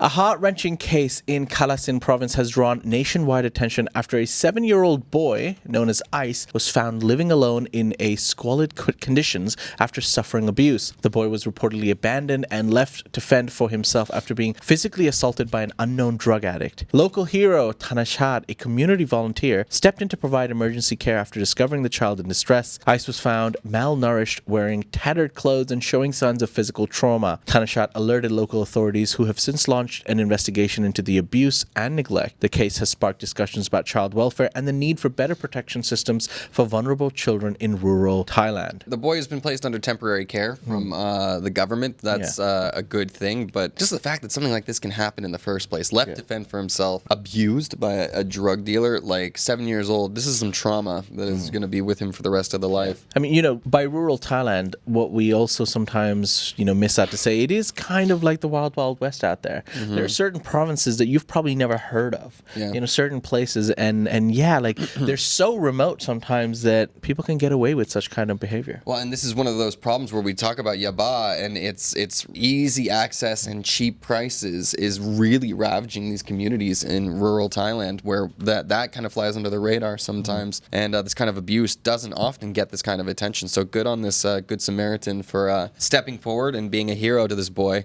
A heart-wrenching case in Kalasin province has drawn nationwide attention after a 7-year-old boy, known as Ice, was found living alone in a squalid conditions after suffering abuse. The boy was reportedly abandoned and left to fend for himself after being physically assaulted by an unknown drug addict. Local hero Tanashat, a community volunteer, stepped in to provide emergency care after discovering the child in distress. Ice was found malnourished, wearing tattered clothes and showing signs of physical trauma. Tanashat alerted local authorities, who have since launched an investigation into the abuse and neglect. The case has sparked discussions about child welfare and the need for better protection systems for vulnerable children in rural Thailand. The boy has been placed under temporary care from the government. That's a good thing, but just the fact that something like this can happen in the first place, left to fend for himself, abused by a drug dealer, like 7 years old, this is some trauma that is going to be with him for the rest of the life. I mean, by rural Thailand, what we also sometimes, miss out to say, it is kind of like the Wild Wild West out there. There are certain provinces that you've probably never heard of, certain places, and they're so remote sometimes that people can get away with such kind of behavior. Well, and this is one of those problems where we talk about yaba, and it's easy access and cheap prices is really ravaging these communities in rural Thailand, where that kind of flies under the radar sometimes, and this kind of abuse doesn't often get this kind of attention. So good on this Good Samaritan for stepping forward and being a hero to this boy.